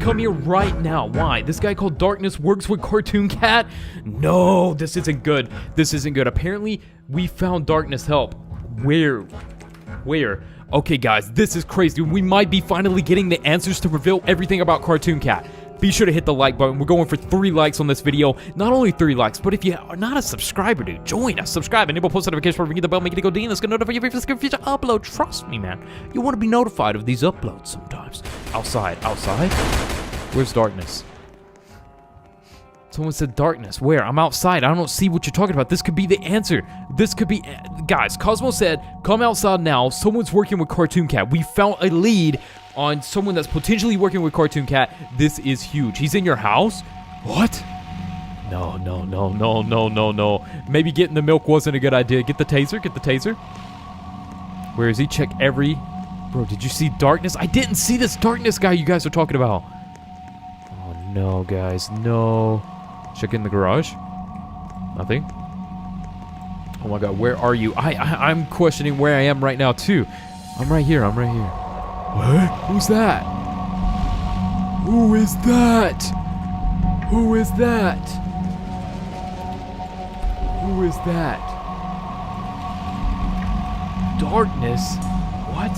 come here right now. Why? This guy called Darkness works with Cartoon Cat? No, this isn't good. This isn't good. Apparently, we found Darkness help. Where? Okay, guys, this is crazy. We might be finally getting the answers to reveal everything about Cartoon Cat. Be sure to hit the like button. We're going for 3 likes on this video. Not only 3 likes, but if you are not a subscriber, dude, join us. Subscribe, enable post notifications, ring the bell, make it go ding. That's gonna notify you if there's a future upload. Trust me, man. You want to be notified of these uploads sometimes. Outside. Where's Darkness? Someone said Darkness. Where? I'm outside. I don't see what you're talking about. This could be the answer. This could be... Guys, Cosmo said, come outside now. Someone's working with Cartoon Cat. We found a lead on someone that's potentially working with Cartoon Cat. This is huge. He's in your house? What? No. Maybe getting the milk wasn't a good idea. Get the taser. Where is he? Check every... Bro, did you see Darkness? I didn't see this Darkness guy you guys are talking about. Oh, no, guys. No. Check in the garage. Nothing. Oh my god, where are you? I'm questioning where I am right now too. I'm right here. What? Who's that? Who is that? Darkness? What?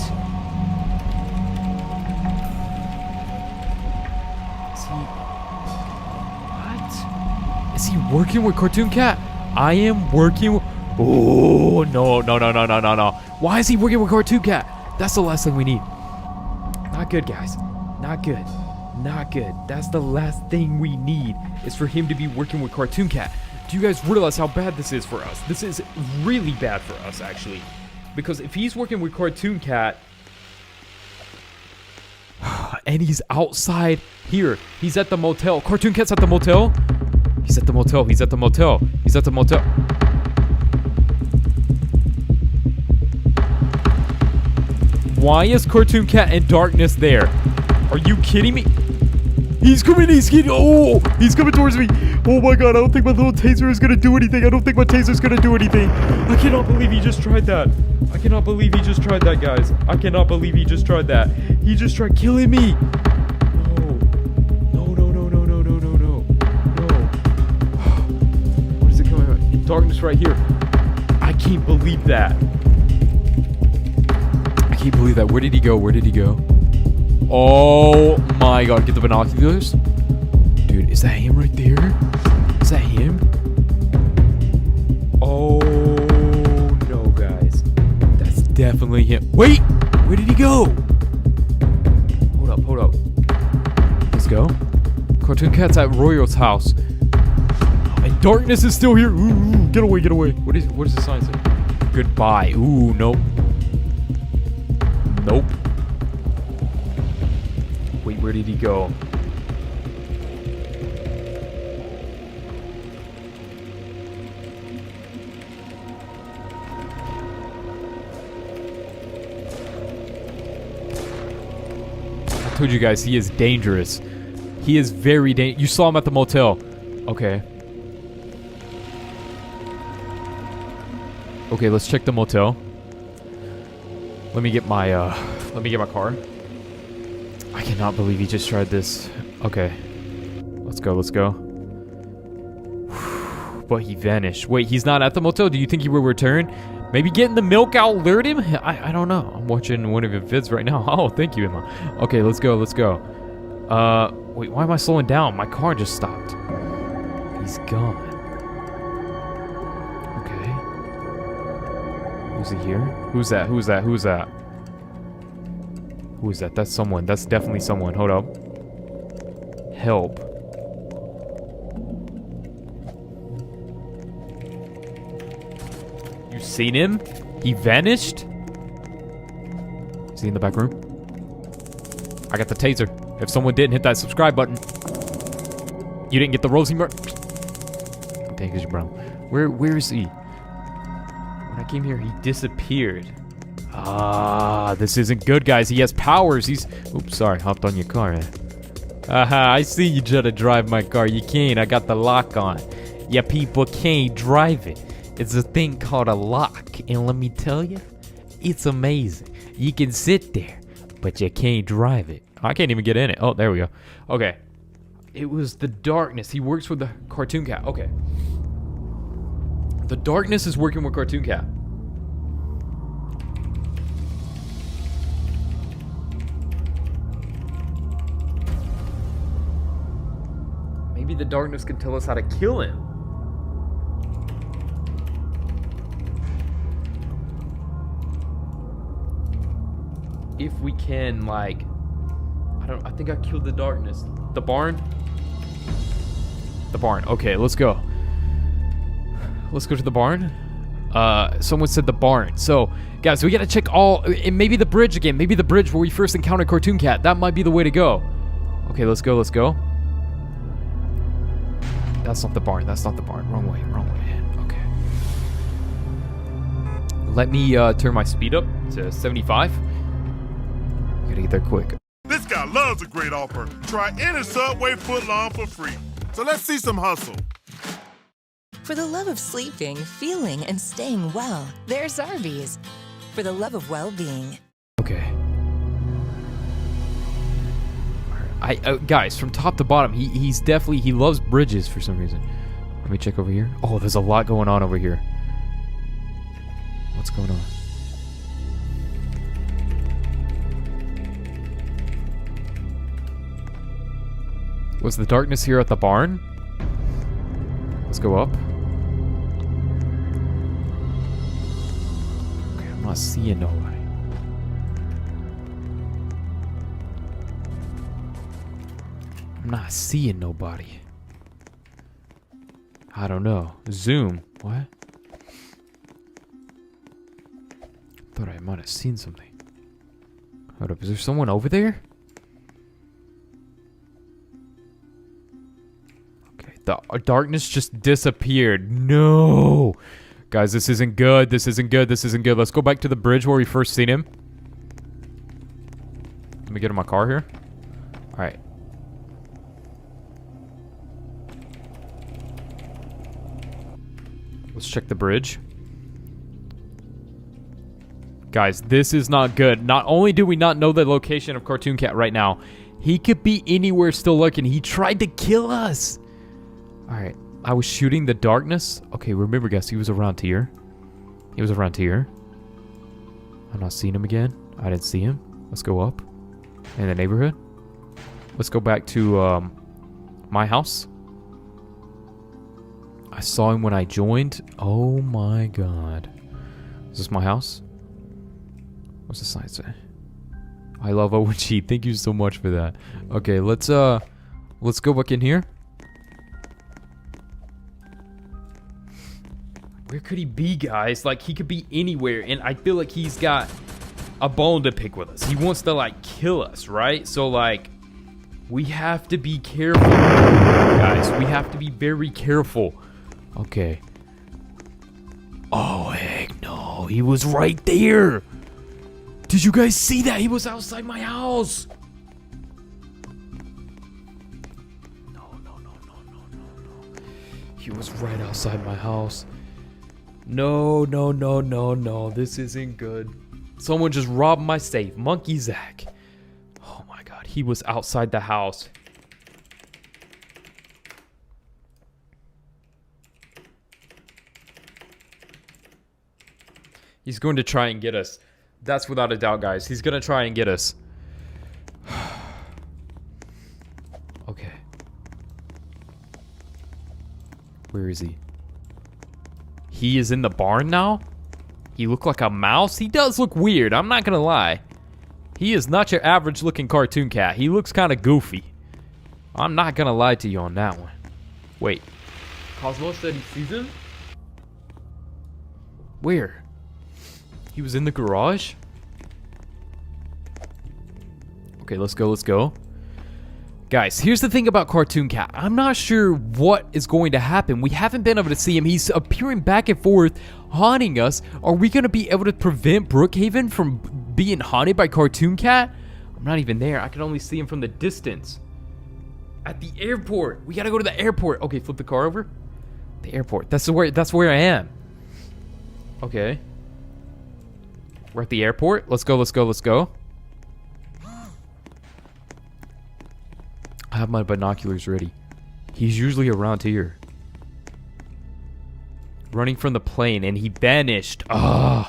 Is he working with Cartoon Cat? I am working with... Oh, no. Why is he working with Cartoon Cat? That's the last thing we need. Not good, guys. Not good. That's the last thing we need, is for him to be working with Cartoon Cat. Do you guys realize how bad this is for us? This is really bad for us, actually. Because if he's working with Cartoon Cat... and he's outside here. He's at the motel. Cartoon Cat's at the motel? He's at the motel. Why is Cartoon Cat and Darkness there? Are you kidding me? He's coming towards me. Oh my god, I don't think my little taser is gonna do anything. I cannot believe he just tried that. Guys. I cannot believe he just tried that. He just tried killing me. No. What is it coming out? Darkness right here. I can't believe that. Where did he go? Oh my god, get the binoculars. Dude, is that him right there? Is that him? Oh no, guys. That's definitely him. Wait! Where did he go? Hold up. Let's go. Cartoon Cat's at Royal's house. And Darkness is still here. Ooh, get away. What does the sign say? Goodbye. Ooh, nope. Wait, where did he go? I told you guys, he is dangerous. He is very dangerous. You saw him at the motel. Okay, let's check the motel. Let me get my car. I cannot believe he just tried this. Okay. Let's go. But he vanished. Wait, he's not at the motel? Do you think he will return? Maybe getting the milk out lured him? I don't know. I'm watching one of your vids right now. Oh, thank you, Emma. Okay, let's go. Wait, why am I slowing down? My car just stopped. He's gone. Okay. Who's he here? Who's that? That's someone. That's definitely someone. Hold up. Help. You seen him? He vanished? Is he in the back room? I got the taser. If someone didn't hit that subscribe button, you didn't get the Rosie Mer... Dang, it's brown. Where is he? When I came here, he disappeared. Ah, this isn't good, guys. He has powers. Oops, sorry. Hopped on your car. Aha, I see you try to drive my car. You can't. I got the lock on. Yeah, people can't drive it. It's a thing called a lock. And let me tell you, it's amazing. You can sit there, but you can't drive it. I can't even get in it. Oh, there we go. Okay. It was the darkness. He works with the cartoon cat. Okay. The darkness is working with cartoon cat. Maybe the darkness can tell us how to kill him. If we can, like... I think I killed the darkness. The barn? The barn. Okay, let's go. Let's go to the barn. Someone said the barn. So, guys, we gotta check all... And maybe the bridge again. Maybe the bridge where we first encountered Cartoon Cat. That might be the way to go. Okay, let's go, let's go. That's not the barn. That's not the barn. Wrong way, wrong way. Okay. Let me turn my speed up to 75. Gotta get there quick. This guy loves a great offer. Try any Subway footlong for free. So let's see some hustle. For the love of sleeping, feeling, and staying well, there's Arby's. For the love of well-being. Okay. Guys, from top to bottom, he's definitely, he loves bridges for some reason. Let me check over here. Oh, there's a lot going on over here. What's going on? Was the darkness here at the barn? Let's go up. Okay, I'm not seeing nobody. I'm not seeing nobody. I don't know. Zoom. What? Thought I might have seen something. Hold up. Is there someone over there? The darkness just disappeared. No. Guys, this isn't good. This isn't good. This isn't good. Let's go back to the bridge where we first seen him. Let me get in my car here. Alright. Let's check the bridge. Guys, this is not good. Not only do we not know the location of Cartoon Cat right now, he could be anywhere still lurking. He tried to kill us. Alright, I was shooting the darkness. Okay, remember guys, he was around here. He was around here. I'm not seeing him again. I didn't see him. Let's go up. In the neighborhood. Let's go back to my house. I saw him when I joined. Oh my god. Is this my house? What's the sign say? I love O1G. Thank you so much for that. Okay, let's go back in here. Where could he be, guys? Like, he could be anywhere, and I feel like he's got a bone to pick with us. He wants to, like, kill us, right? So, like, we have to be careful, guys. We have to be very careful. Okay. Oh, heck no. He was right there. Did you guys see that? He was outside my house. No. He was right outside my house. No. This isn't good. Someone just robbed my safe. Monkey Zach. Oh my god. He was outside the house. He's going to try and get us. That's without a doubt, guys. He's going to try and get us. Okay. Where is he? He is in the barn now? He looked like a mouse? He does look weird, I'm not gonna lie. He is not your average looking cartoon cat. He looks kind of goofy. I'm not gonna lie to you on that one. Wait. Cosmo said he sees him? Where? He was in the garage? Okay, let's go. Guys, here's the thing about Cartoon Cat. I'm not sure what is going to happen. We haven't been able to see him. He's appearing back and forth, haunting us. Are we going to be able to prevent Brookhaven from being haunted by Cartoon Cat? I'm not even there. I can only see him from the distance. At the airport. We got to go to the airport. Okay, flip the car over. The airport. That's where I am. Okay. We're at the airport. Let's go. have my binoculars ready. He's usually around here. Running from the plane, and he vanished. Ah,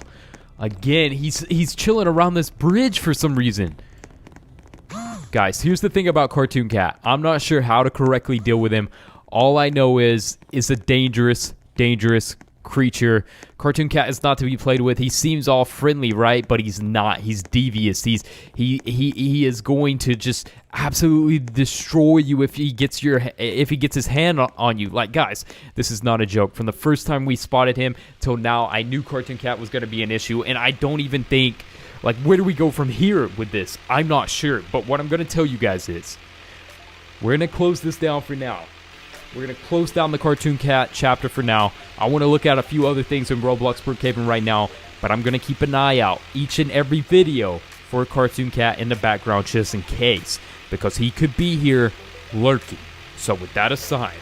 again, he's chilling around this bridge for some reason. Guys, here's the thing about Cartoon Cat. I'm not sure how to correctly deal with him. All I know is a dangerous creature. Cartoon Cat is not to be played with. He seems all friendly, right? But he's not. He's devious. He is going to just absolutely destroy you if he gets his hand on you. Like, guys, this is not a joke. From the first time we spotted him till now, I knew Cartoon Cat was going to be an issue, and I don't even think, like, where do we go from here with this? I'm not sure. But what I'm going to tell you guys is, we're going to close this down for now. We're going to close down the Cartoon Cat chapter for now. I want to look at a few other things in Roblox Brookhaven right now, but I'm going to keep an eye out each and every video for a Cartoon Cat in the background just in case, because he could be here lurking. So with that aside,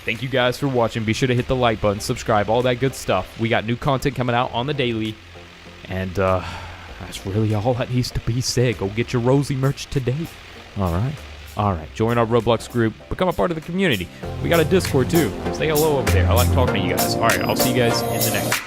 thank you guys for watching. Be sure to hit the like button, subscribe, all that good stuff. We got new content coming out on the daily, and that's really all that needs to be said. Go get your Rosie merch today. All right, join our Roblox group. Become a part of the community. We got a Discord, too. Say hello over there. I like talking to you guys. All right, I'll see you guys in the next.